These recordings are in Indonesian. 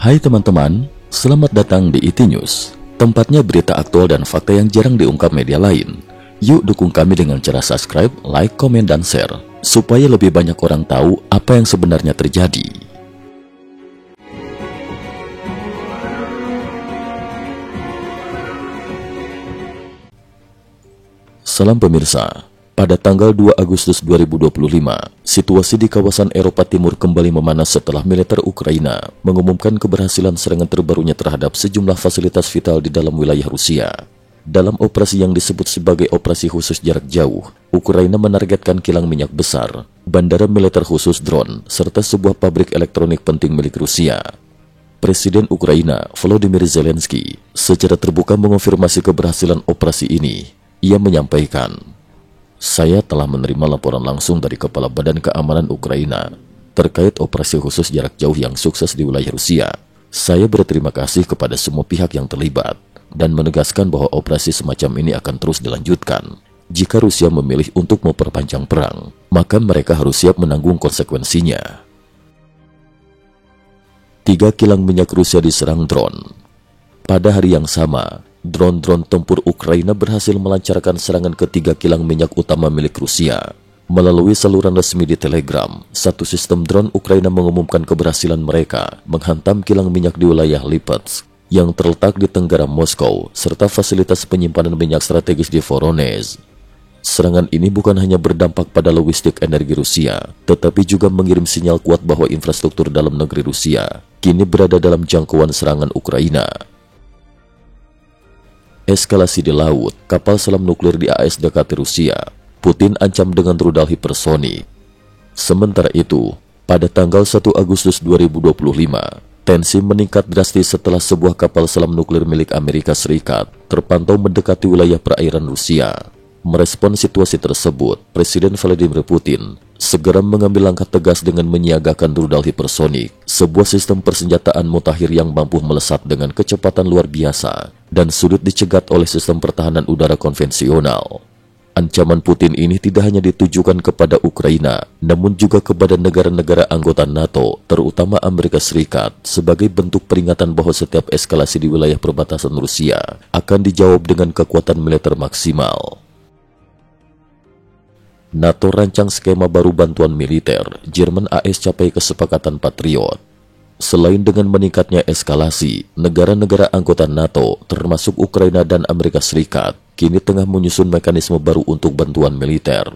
Hai teman-teman, selamat datang di IT News, tempatnya berita aktual dan fakta yang jarang diungkap media lain. Yuk dukung kami dengan cara subscribe, like, komen, dan share, supaya lebih banyak orang tahu apa yang sebenarnya terjadi. Salam pemirsa. Pada tanggal 2 Agustus 2025, situasi di kawasan Eropa Timur kembali memanas setelah militer Ukraina mengumumkan keberhasilan serangan terbarunya terhadap sejumlah fasilitas vital di dalam wilayah Rusia. Dalam operasi yang disebut sebagai operasi khusus jarak jauh, Ukraina menargetkan kilang minyak besar, bandara militer khusus drone, serta sebuah pabrik elektronik penting milik Rusia. Presiden Ukraina, Volodymyr Zelensky, secara terbuka mengonfirmasi keberhasilan operasi ini. Ia menyampaikan, "Saya telah menerima laporan langsung dari Kepala Badan Keamanan Ukraina terkait operasi khusus jarak jauh yang sukses di wilayah Rusia. Saya berterima kasih kepada semua pihak yang terlibat dan menegaskan bahwa operasi semacam ini akan terus dilanjutkan. Jika Rusia memilih untuk memperpanjang perang, maka mereka harus siap menanggung konsekuensinya." 3 kilang minyak Rusia diserang drone. Pada hari yang sama, drone-drone tempur Ukraina berhasil melancarkan serangan ke 3 kilang minyak utama milik Rusia. Melalui saluran resmi di Telegram, satu sistem drone Ukraina mengumumkan keberhasilan mereka menghantam kilang minyak di wilayah Lipetsk yang terletak di tenggara Moskow, serta fasilitas penyimpanan minyak strategis di Voronezh. Serangan ini bukan hanya berdampak pada logistik energi Rusia, tetapi juga mengirim sinyal kuat bahwa infrastruktur dalam negeri Rusia kini berada dalam jangkauan serangan Ukraina. Eskalasi di laut, kapal selam nuklir di AS dekati Rusia. Putin ancam dengan rudal hipersonik. Sementara itu, pada tanggal 1 Agustus 2025, tensi meningkat drastis setelah sebuah kapal selam nuklir milik Amerika Serikat terpantau mendekati wilayah perairan Rusia. Merespon situasi tersebut, Presiden Vladimir Putin segera mengambil langkah tegas dengan menyiagakan rudal hipersonik, sebuah sistem persenjataan mutakhir yang mampu melesat dengan kecepatan luar biasa dan sulit dicegat oleh sistem pertahanan udara konvensional. Ancaman Putin ini tidak hanya ditujukan kepada Ukraina, namun juga kepada negara-negara anggota NATO, terutama Amerika Serikat, sebagai bentuk peringatan bahwa setiap eskalasi di wilayah perbatasan Rusia akan dijawab dengan kekuatan militer maksimal. NATO rancang skema baru bantuan militer, Jerman AS capai kesepakatan Patriot. Selain dengan meningkatnya eskalasi, negara-negara anggota NATO, termasuk Ukraina dan Amerika Serikat, kini tengah menyusun mekanisme baru untuk bantuan militer.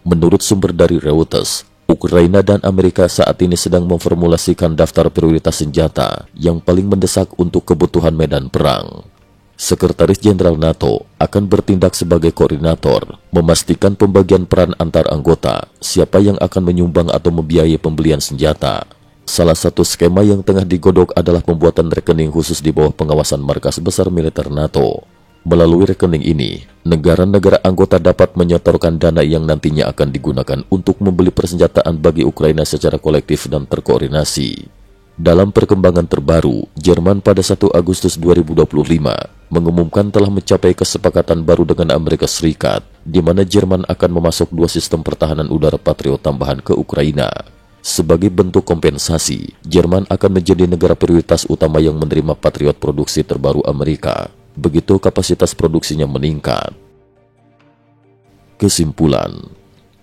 Menurut sumber dari Reuters, Ukraina dan Amerika saat ini sedang memformulasikan daftar prioritas senjata yang paling mendesak untuk kebutuhan medan perang. Sekretaris Jenderal NATO akan bertindak sebagai koordinator, memastikan pembagian peran antar anggota, siapa yang akan menyumbang atau membiayai pembelian senjata. Salah satu skema yang tengah digodok adalah pembuatan rekening khusus di bawah pengawasan markas besar militer NATO. Melalui rekening ini, negara-negara anggota dapat menyetorkan dana yang nantinya akan digunakan untuk membeli persenjataan bagi Ukraina secara kolektif dan terkoordinasi. Dalam perkembangan terbaru, Jerman pada 1 Agustus 2025 mengumumkan telah mencapai kesepakatan baru dengan Amerika Serikat, di mana Jerman akan memasok 2 sistem pertahanan udara Patriot tambahan ke Ukraina. Sebagai bentuk kompensasi, Jerman akan menjadi negara prioritas utama yang menerima Patriot produksi terbaru Amerika, begitu kapasitas produksinya meningkat. Kesimpulan,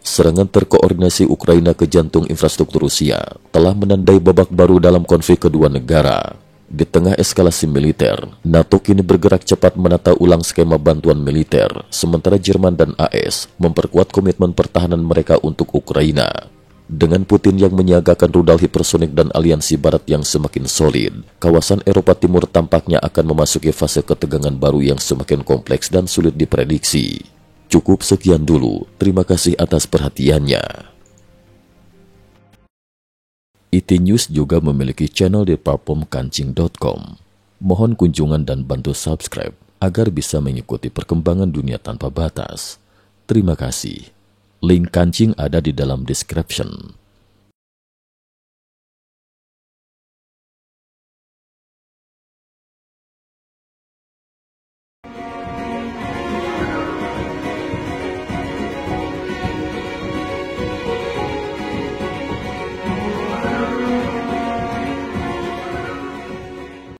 serangan terkoordinasi Ukraina ke jantung infrastruktur Rusia telah menandai babak baru dalam konflik kedua negara. Di tengah eskalasi militer, NATO kini bergerak cepat menata ulang skema bantuan militer, sementara Jerman dan AS memperkuat komitmen pertahanan mereka untuk Ukraina. Dengan Putin yang menyiagakan rudal hipersonik dan aliansi barat yang semakin solid, kawasan Eropa Timur tampaknya akan memasuki fase ketegangan baru yang semakin kompleks dan sulit diprediksi. Cukup sekian dulu, terima kasih atas perhatiannya. IT News juga memiliki channel di platform kancing.com. Mohon kunjungan dan bantu subscribe agar bisa mengikuti perkembangan dunia tanpa batas. Terima kasih. Link kancing ada di dalam description.